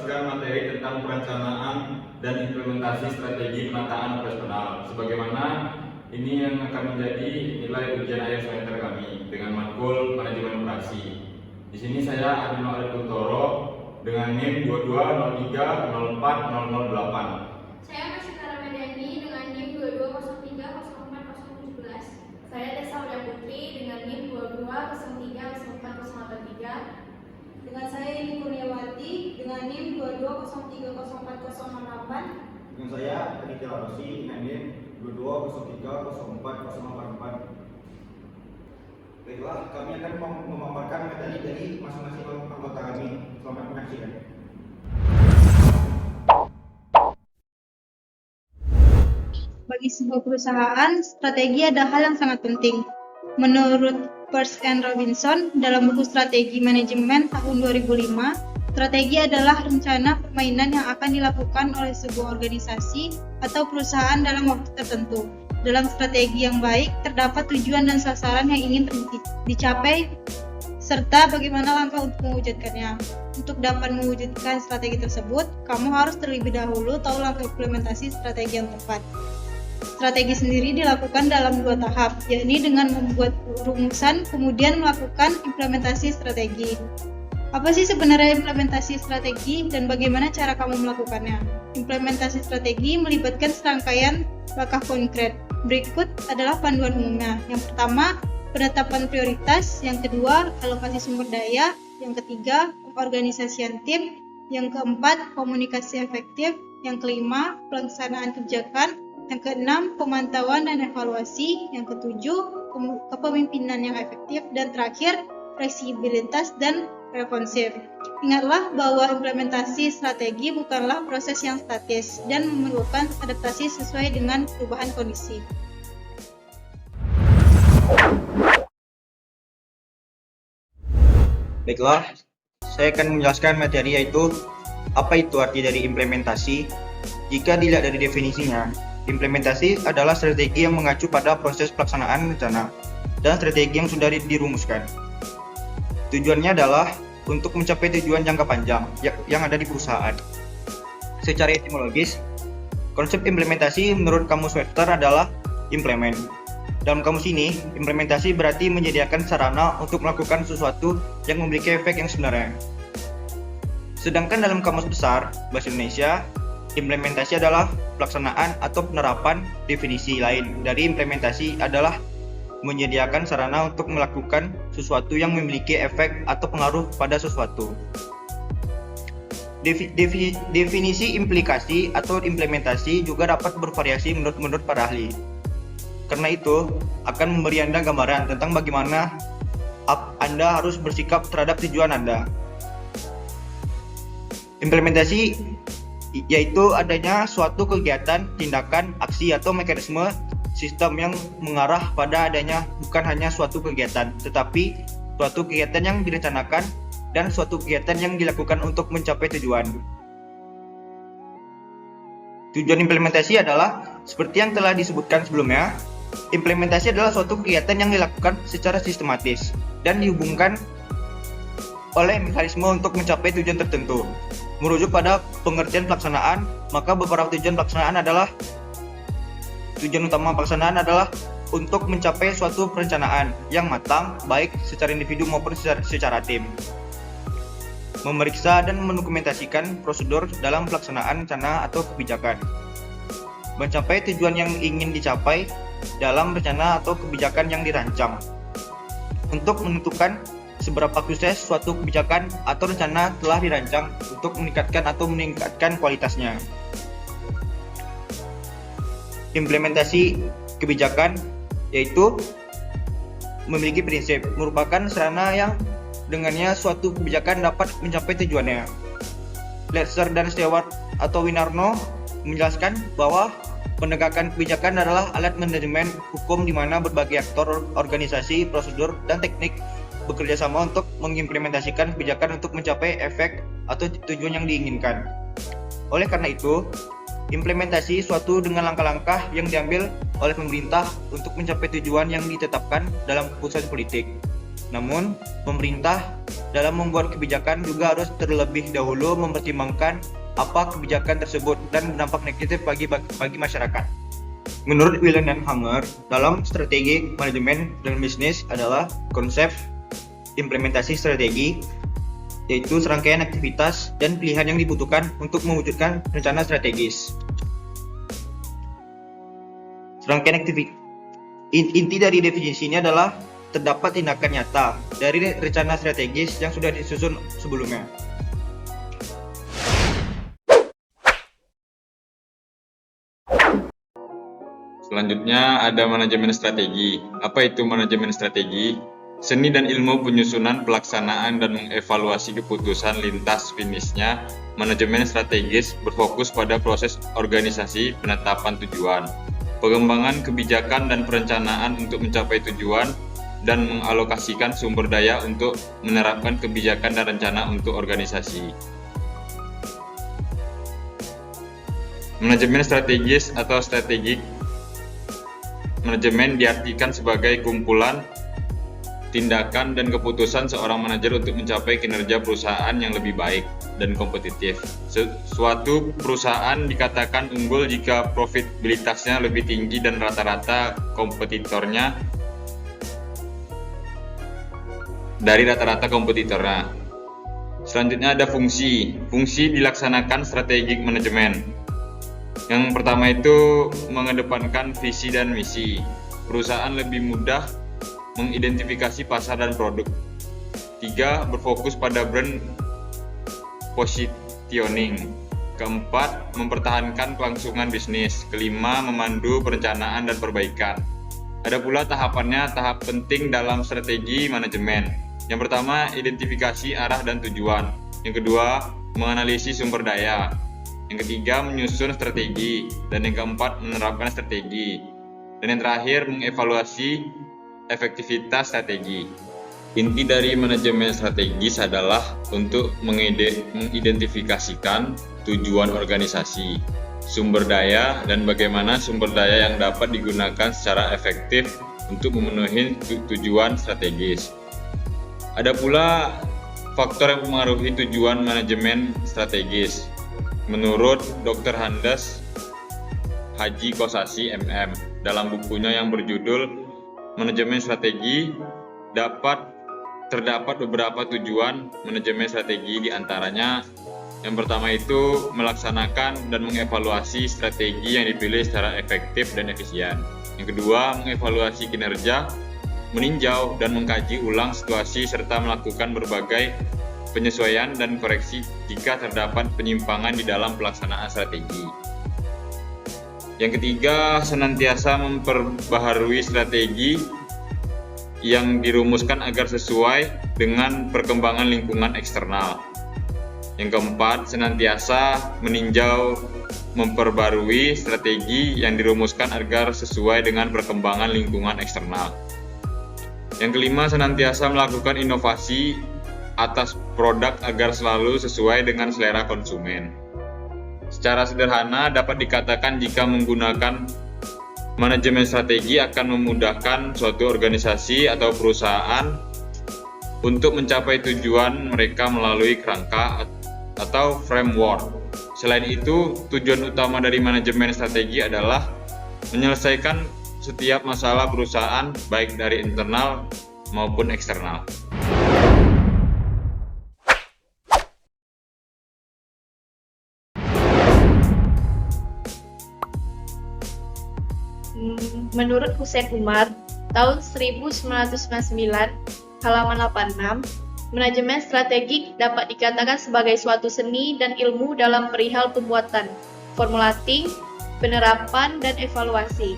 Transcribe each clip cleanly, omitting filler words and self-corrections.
menjelaskan materi tentang perencanaan dan implementasi strategi penataan operasional, sebagaimana ini yang akan menjadi nilai ujian akhir semester kami dengan matkul manajemen operasi. Di sini saya Adino Arif Kuntoro dengan NIM 2203040008. Saya Masyukara Medani dengan NIM 22030417. Saya Desa Uda Putri dengan NIM 22030483. Dengan saya Ini Kurniawati dengan NIM 22030408. Dengan saya Panitia Rosi dengan NIM 22030404. Baiklah, kami akan memaparkan materi dari masing-masing anggota kami. Selamat menyaksikan. Bagi sebuah perusahaan, strategi adalah hal yang sangat penting. Menurut Peirce and Robinson, dalam buku Strategi Manajemen tahun 2005, strategi adalah rencana permainan yang akan dilakukan oleh sebuah organisasi atau perusahaan dalam waktu tertentu. Dalam strategi yang baik, terdapat tujuan dan sasaran yang ingin dicapai, serta bagaimana langkah untuk mewujudkannya. Untuk dapat mewujudkan strategi tersebut, kamu harus terlebih dahulu tahu langkah implementasi strategi yang tepat. Strategi sendiri dilakukan dalam 2 tahap, yakni dengan membuat rumusan, kemudian melakukan implementasi strategi. Apa sih sebenarnya implementasi strategi dan bagaimana cara kamu melakukannya? Implementasi strategi melibatkan serangkaian langkah konkret. Berikut adalah panduan umumnya. Yang pertama, penetapan prioritas. Yang kedua, alokasi sumber daya. Yang ketiga, pengorganisasian tim. Yang keempat, komunikasi efektif. Yang kelima, pelaksanaan kebijakan. Yang keenam, pemantauan dan evaluasi. Yang ketujuh, kepemimpinan yang efektif. Dan terakhir, fleksibilitas dan responsif. Ingatlah bahwa implementasi strategi bukanlah proses yang statis dan memerlukan adaptasi sesuai dengan perubahan kondisi. Baiklah, saya akan menjelaskan materi yaitu apa itu arti dari implementasi. Jika dilihat dari definisinya, implementasi adalah strategi yang mengacu pada proses pelaksanaan rencana dan strategi yang sudah dirumuskan. Tujuannya adalah untuk mencapai tujuan jangka panjang yang ada di perusahaan. Secara etimologis, konsep implementasi menurut Kamus Webster adalah implement. Dalam kamus ini, implementasi berarti menyediakan sarana untuk melakukan sesuatu yang memiliki efek yang sebenarnya. Sedangkan dalam Kamus Besar Bahasa Indonesia, implementasi adalah pelaksanaan atau penerapan. Definisi lain dari implementasi adalah menyediakan sarana untuk melakukan sesuatu yang memiliki efek atau pengaruh pada sesuatu. Definisi implikasi atau implementasi juga dapat bervariasi menurut para ahli. Karena itu, akan memberi Anda gambaran tentang bagaimana Anda harus bersikap terhadap tujuan Anda. Implementasi yaitu adanya suatu kegiatan, tindakan, aksi atau mekanisme sistem yang mengarah pada adanya bukan hanya suatu kegiatan, tetapi suatu kegiatan yang direncanakan dan suatu kegiatan yang dilakukan untuk mencapai tujuan. Tujuan implementasi adalah seperti yang telah disebutkan sebelumnya. Implementasi adalah suatu kegiatan yang dilakukan secara sistematis dan dihubungkan oleh mekanisme untuk mencapai tujuan tertentu. Merujuk pada pengertian pelaksanaan, maka beberapa tujuan pelaksanaan adalah tujuan utama pelaksanaan adalah untuk mencapai suatu perencanaan yang matang, baik secara individu maupun secara tim. Memeriksa dan mendokumentasikan prosedur dalam pelaksanaan rencana atau kebijakan. Mencapai tujuan yang ingin dicapai dalam rencana atau kebijakan yang dirancang. Untuk menentukan seberapa sukses suatu kebijakan atau rencana telah dirancang untuk meningkatkan kualitasnya. Implementasi kebijakan yaitu memiliki prinsip merupakan sarana yang dengannya suatu kebijakan dapat mencapai tujuannya. Fletcher dan Stewart atau Winarno menjelaskan bahwa penegakan kebijakan adalah alat manajemen hukum di mana berbagai aktor, organisasi, prosedur, dan teknik bekerja sama untuk mengimplementasikan kebijakan untuk mencapai efek atau tujuan yang diinginkan. Oleh karena itu, implementasi suatu dengan langkah-langkah yang diambil oleh pemerintah untuk mencapai tujuan yang ditetapkan dalam keputusan politik. Namun, pemerintah dalam membuat kebijakan juga harus terlebih dahulu mempertimbangkan apa kebijakan tersebut dan berdampak negatif bagi masyarakat. Menurut William dan Hanger, dalam strategi manajemen dan bisnis adalah konsep implementasi strategi, yaitu serangkaian aktivitas dan pilihan yang dibutuhkan untuk mewujudkan rencana strategis. Serangkaian aktivitas inti dari definisi ini adalah terdapat tindakan nyata dari rencana strategis yang sudah disusun sebelumnya. Selanjutnya ada manajemen strategi. Apa itu manajemen strategi? Seni dan ilmu penyusunan, pelaksanaan, dan mengevaluasi keputusan lintas finishnya. Manajemen strategis berfokus pada proses organisasi, penetapan tujuan, pengembangan kebijakan dan perencanaan untuk mencapai tujuan, dan mengalokasikan sumber daya untuk menerapkan kebijakan dan rencana untuk organisasi. Manajemen strategis atau strategik manajemen diartikan sebagai kumpulan tindakan dan keputusan seorang manajer untuk mencapai kinerja perusahaan yang lebih baik dan kompetitif. Suatu perusahaan dikatakan unggul jika profitabilitasnya lebih tinggi dan rata-rata kompetitornya dari rata-rata kompetitornya. Selanjutnya ada fungsi. Fungsi dilaksanakan strategic manajemen. Yang pertama itu mengedepankan visi dan misi. Perusahaan lebih mudah mengidentifikasi pasar dan produk. 3. Berfokus pada brand positioning. Keempat, mempertahankan kelangsungan bisnis. Kelima, memandu perencanaan dan perbaikan. Ada pula tahapannya, tahap penting dalam strategi manajemen. Yang pertama, identifikasi arah dan tujuan. Yang kedua, menganalisis sumber daya. Yang ketiga, menyusun strategi. Dan yang keempat, menerapkan strategi. Dan yang terakhir, mengevaluasi efektivitas strategi. Inti dari manajemen strategis adalah untuk mengidentifikasikan tujuan organisasi, sumber daya, dan bagaimana sumber daya yang dapat digunakan secara efektif untuk memenuhi tujuan strategis. Ada pula faktor yang mempengaruhi tujuan manajemen strategis. Menurut Dr. Handes Haji Kosasi MM dalam bukunya yang berjudul Manajemen Strategi, terdapat beberapa tujuan manajemen strategi, di antaranya yang pertama itu melaksanakan dan mengevaluasi strategi yang dipilih secara efektif dan efisien. Yang kedua, mengevaluasi kinerja, meninjau dan mengkaji ulang situasi serta melakukan berbagai penyesuaian dan koreksi jika terdapat penyimpangan di dalam pelaksanaan strategi. Yang ketiga, senantiasa memperbaharui strategi yang dirumuskan agar sesuai dengan perkembangan lingkungan eksternal. Yang keempat, senantiasa meninjau memperbarui strategi yang dirumuskan agar sesuai dengan perkembangan lingkungan eksternal. Yang kelima, senantiasa melakukan inovasi atas produk agar selalu sesuai dengan selera konsumen. Secara sederhana dapat dikatakan jika menggunakan manajemen strategi akan memudahkan suatu organisasi atau perusahaan untuk mencapai tujuan mereka melalui kerangka atau framework. Selain itu, tujuan utama dari manajemen strategi adalah menyelesaikan setiap masalah perusahaan baik dari internal maupun eksternal. Menurut Hussein Umar, tahun 1999, halaman 86, manajemen strategik dapat dikatakan sebagai suatu seni dan ilmu dalam perihal pembuatan, formulating, penerapan, dan evaluasi.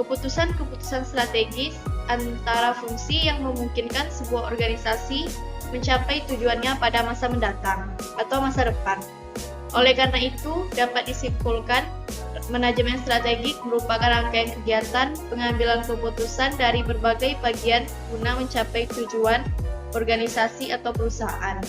Keputusan-keputusan strategis antara fungsi yang memungkinkan sebuah organisasi mencapai tujuannya pada masa mendatang atau masa depan. Oleh karena itu, dapat disimpulkan manajemen strategik merupakan rangkaian kegiatan pengambilan keputusan dari berbagai bagian guna mencapai tujuan organisasi atau perusahaan.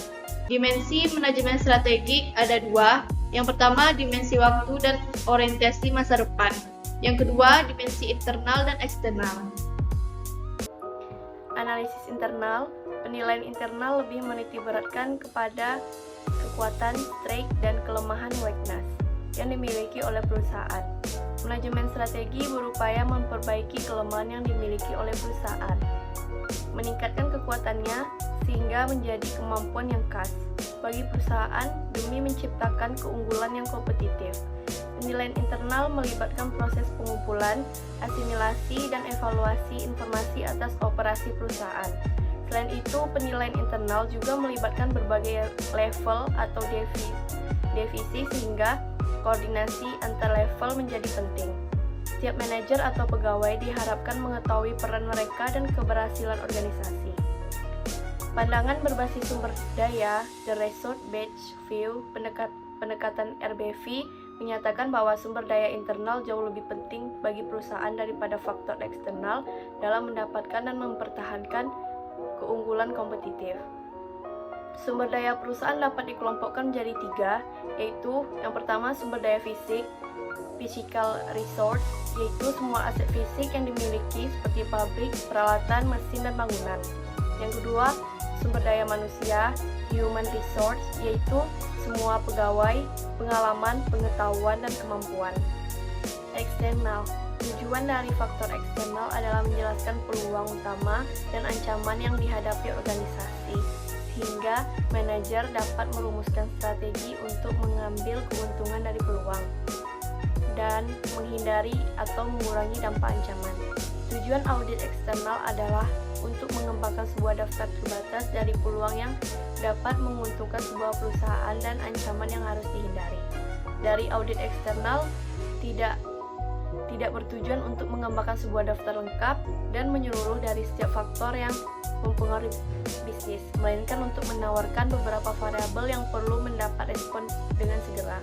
Dimensi manajemen strategik ada dua. Yang pertama, dimensi waktu dan orientasi masa depan. Yang kedua, dimensi internal dan eksternal. Analisis internal, penilaian internal lebih menitiberatkan kepada kekuatan, strength, dan kelemahan weakness yang dimiliki oleh perusahaan. Manajemen strategi berupaya memperbaiki kelemahan yang dimiliki oleh perusahaan, meningkatkan kekuatannya sehingga menjadi kemampuan yang khas bagi perusahaan demi menciptakan keunggulan yang kompetitif. Penilaian internal melibatkan proses pengumpulan, asimilasi, dan evaluasi informasi atas operasi perusahaan. Selain itu, penilaian internal juga melibatkan berbagai level atau divisi sehingga koordinasi antar level menjadi penting. Setiap manajer atau pegawai diharapkan mengetahui peran mereka dan keberhasilan organisasi. Pandangan berbasis sumber daya, The Resource-Based View, pendekatan RBV, menyatakan bahwa sumber daya internal jauh lebih penting bagi perusahaan daripada faktor eksternal dalam mendapatkan dan mempertahankan keunggulan kompetitif. Sumber daya perusahaan dapat dikelompokkan menjadi 3, yaitu yang pertama sumber daya fisik, physical resource, yaitu semua aset fisik yang dimiliki seperti pabrik, peralatan, mesin, dan bangunan. Yang kedua, sumber daya manusia, human resource, yaitu semua pegawai, pengalaman, pengetahuan, dan kemampuan. Eksternal, tujuan dari faktor eksternal adalah menjelaskan peluang utama dan ancaman yang dihadapi organisasi, sehingga manajer dapat merumuskan strategi untuk mengambil keuntungan dari peluang dan menghindari atau mengurangi dampak ancaman. Tujuan audit eksternal adalah untuk mengembangkan sebuah daftar terbatas dari peluang yang dapat menguntungkan sebuah perusahaan dan ancaman yang harus dihindari. Dari audit eksternal tidak bertujuan untuk mengembangkan sebuah daftar lengkap dan menyeluruh dari setiap faktor yang mempengaruhi bisnis, melainkan untuk menawarkan beberapa variabel yang perlu mendapat respon dengan segera.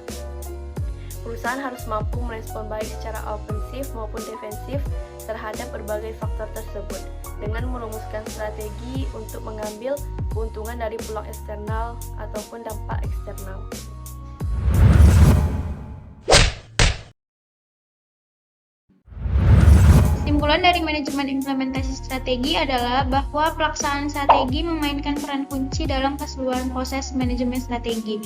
Perusahaan harus mampu merespon baik secara ofensif maupun defensif terhadap berbagai faktor tersebut dengan merumuskan strategi untuk mengambil keuntungan dari peluang eksternal ataupun dampak eksternal. Kesimpulan dari manajemen implementasi strategi adalah bahwa pelaksanaan strategi memainkan peran kunci dalam keseluruhan proses manajemen strategi.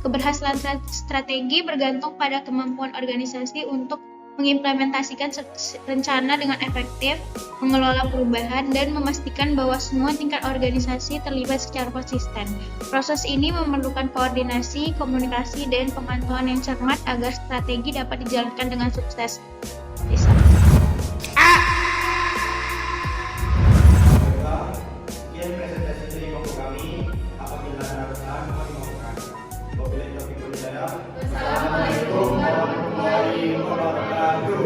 Keberhasilan strategi bergantung pada kemampuan organisasi untuk mengimplementasikan rencana dengan efektif, mengelola perubahan, dan memastikan bahwa semua tingkat organisasi terlibat secara konsisten. Proses ini memerlukan koordinasi, komunikasi, dan pemantauan yang cermat agar strategi dapat dijalankan dengan sukses. Sekian presentasi dari kelompok kami. Apabila ada pertanyaan, kami mohonkan. Wabillahi taufiq wal hidayah. Wassalamualaikum warahmatullahi wabarakatuh.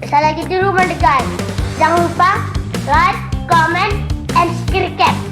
Sekali lagi dulu mendekat. Jangan lupa like, comment, and subscribe.